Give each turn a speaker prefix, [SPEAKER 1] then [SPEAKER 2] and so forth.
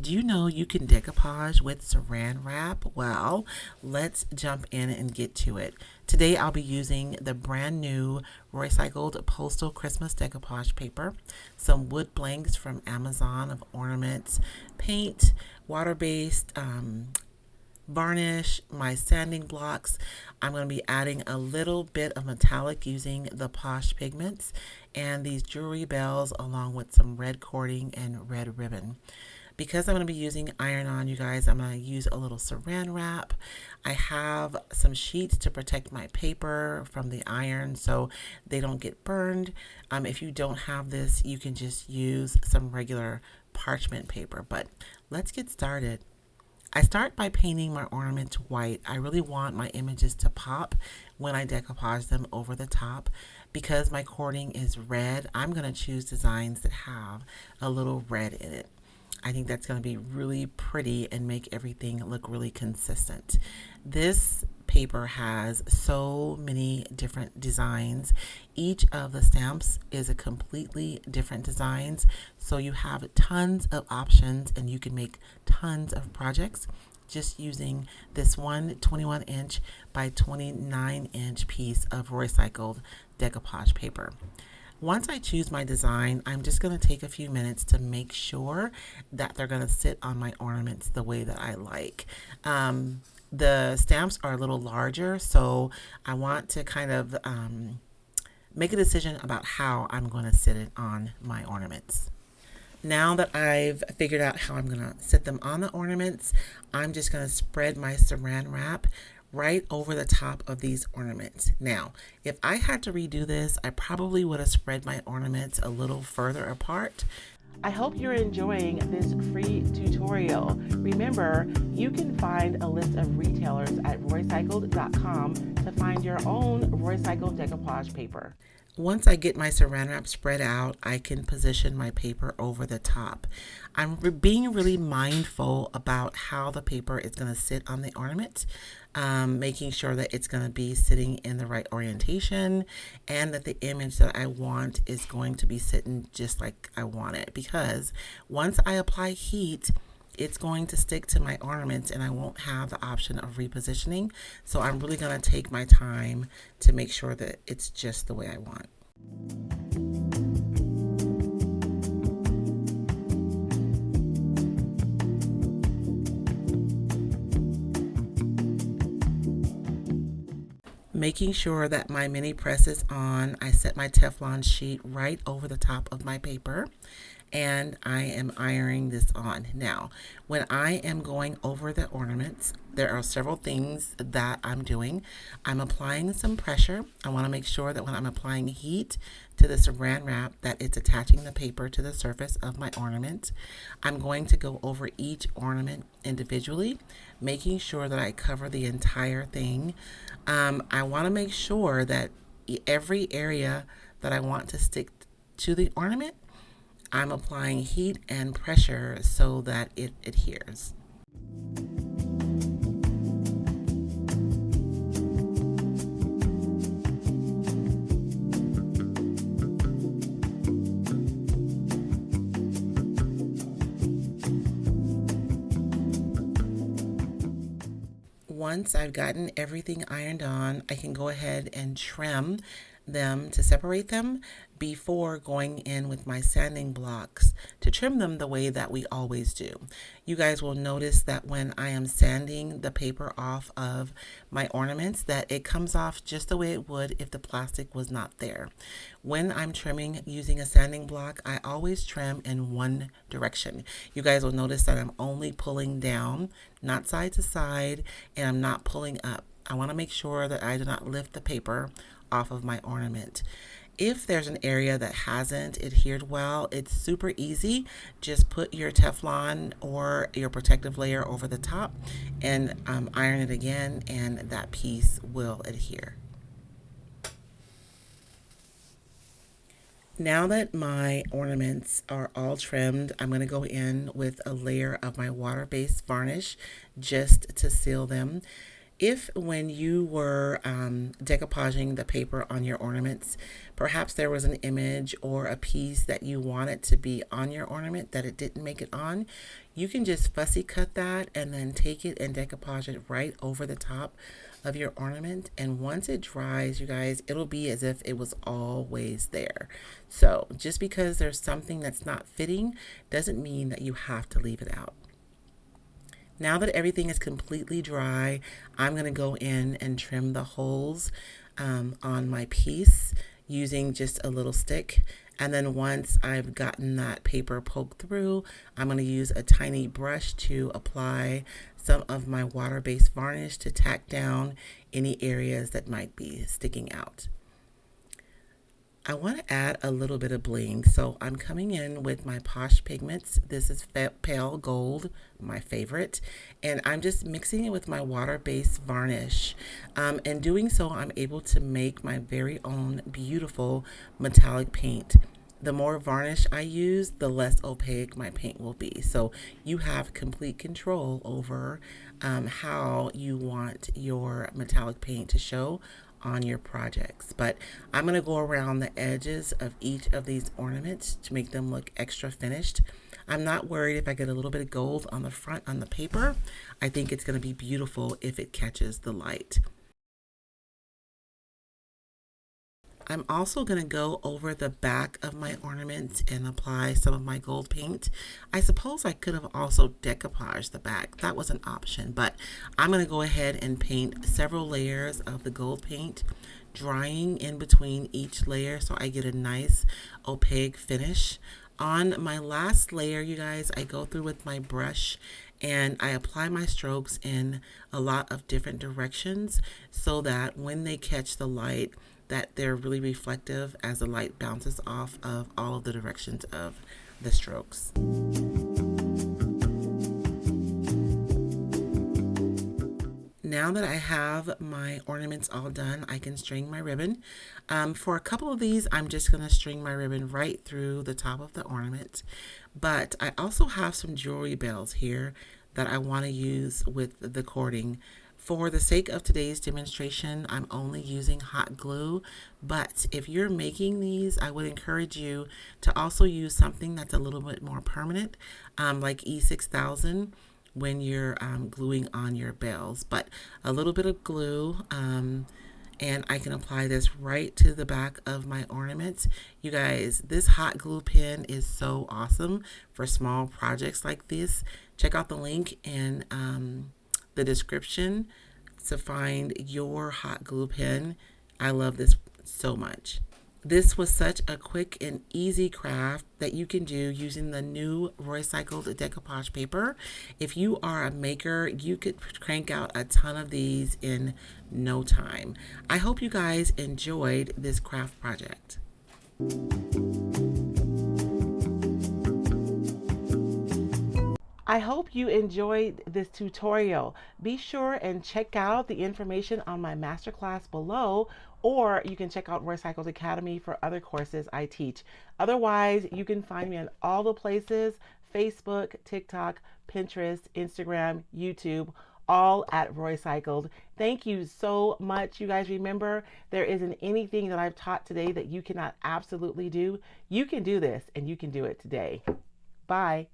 [SPEAKER 1] Did you know you can decoupage with saran wrap? Well, let's jump in and get to it. Today I'll be using the brand new Roycycled Postal Christmas decoupage paper, some wood blanks from Amazon of ornaments, paint, water-based varnish, my sanding blocks. I'm going to be adding a little bit of metallic using the Posh pigments and these jewelry bells along with some red cording and red ribbon. Because I'm going to be using iron-on, you guys, I'm going to use a little saran wrap. I have some sheets to protect my paper from the iron so they don't get burned. If you don't have this, you can just use some regular parchment paper. But let's get started. I start by painting my ornaments white. I really want my images to pop when I decoupage them over the top. Because my cording is red, I'm going to choose designs that have a little red in it. I think that's going to be really pretty and make everything look really consistent. This paper has so many different designs. Each of the stamps is a completely different designs, so you have tons of options and you can make tons of projects just using this one 21-inch by 29-inch piece of recycled decoupage paper. Once I choose my design, I'm just going to take a few minutes to make sure that they're going to sit on my ornaments the way that I like. The stamps are a little larger, so I want to kind of make a decision about how I'm going to sit it on my ornaments. Now that I've figured out how I'm going to sit them on the ornaments, I'm just going to spread my saran wrap right over the top of these ornaments. Now, if I had to redo this, I probably would have spread my ornaments a little further apart. I hope you're enjoying this free tutorial. Remember, you can find a list of retailers at roycycled.com to find your own Roycycled decoupage paper. Once I get my saran wrap spread out, I can position my paper over the top. I'm being really mindful about how the paper is going to sit on the ornament, making sure that it's going to be sitting in the right orientation and that the image that I want is going to be sitting just like I want it. Because once I apply heat, it's going to stick to my ornaments and I won't have the option of repositioning. So I'm really going to take my time to make sure that it's just the way I want. Making sure that my mini press is on, I set my Teflon sheet right over the top of my paper and I am ironing this on. Now, when I am going over the ornaments, there are several things that I'm doing. I'm applying some pressure. I want to make sure that when I'm applying heat to the saran wrap that it's attaching the paper to the surface of my ornament. I'm going to go over each ornament individually, making sure that I cover the entire thing. I want to make sure that every area that I want to stick to the ornament, I'm applying heat and pressure so that it adheres. Once I've gotten everything ironed on, I can go ahead and trim them to separate them before going in with my sanding blocks to trim them the way that we always do. You guys will notice that when I am sanding the paper off of my ornaments that it comes off just the way it would if the plastic was not there. When I'm trimming using a sanding block, I always trim in one direction. You guys will notice that I'm only pulling down, not side to side, and I'm not pulling up. I want to make sure that I do not lift the paper off of my ornament. If there's an area that hasn't adhered well, it's super easy. Just put your Teflon or your protective layer over the top and iron it again, and that piece will adhere. Now that my ornaments are all trimmed, I'm going to go in with a layer of my water-based varnish just to seal them. If when you were decoupaging the paper on your ornaments, perhaps there was an image or a piece that you wanted to be on your ornament that it didn't make it on, You can just fussy cut that and then take it and decoupage it right over the top of your ornament. And once it dries, you guys, it'll be as if it was always there. So just because there's something that's not fitting doesn't mean that you have to leave it out. Now that everything is completely dry, I'm going to go in and trim the holes on my piece using just a little stick. And then once I've gotten that paper poked through, I'm going to use a tiny brush to apply some of my water-based varnish to tack down any areas that might be sticking out. I want to add a little bit of bling, so I'm coming in with my Posh Pigments. This is Pale Gold, my favorite, and I'm just mixing it with my water-based varnish. And doing so, I'm able to make my very own beautiful metallic paint. The more varnish I use, the less opaque my paint will be. So you have complete control over how you want your metallic paint to show on your projects. But I'm going to go around the edges of each of these ornaments to make them look extra finished. I'm not worried if I get a little bit of gold on the front on the paper. I think it's going to be beautiful if it catches the light. I'm also going to go over the back of my ornament and apply some of my gold paint. I suppose I could have also decoupaged the back. That was an option, but I'm going to go ahead and paint several layers of the gold paint, drying in between each layer so I get a nice opaque finish. On my last layer, you guys, I go through with my brush and I apply my strokes in a lot of different directions so that when they catch the light, that they're really reflective as the light bounces off of all of the directions of the strokes. Now that I have my ornaments all done, I can string my ribbon. For a couple of these, I'm just going to string my ribbon right through the top of the ornament. But I also have some jewelry bells here that I want to use with the cording. For the sake of today's demonstration, I'm only using hot glue, but if you're making these, I would encourage you to also use something that's a little bit more permanent, like E6000 when you're gluing on your bells. But a little bit of glue, and I can apply this right to the back of my ornaments. You guys, this hot glue pen is so awesome for small projects like this. Check out the link in the description to find your hot glue pen. I love this so much. This was such a quick and easy craft that you can do using the new Roycycled decoupage paper. If you are a maker, you could crank out a ton of these in no time. I hope you guys enjoyed this craft project. I hope you enjoyed this tutorial. Be sure and check out the information on my masterclass below, or you can check out Roycycled Academy for other courses I teach. Otherwise, you can find me on all the places: Facebook, TikTok, Pinterest, Instagram, YouTube, all at Roycycled. Thank you so much. You guys, remember, there isn't anything that I've taught today that you cannot absolutely do. You can do this, and you can do it today. Bye.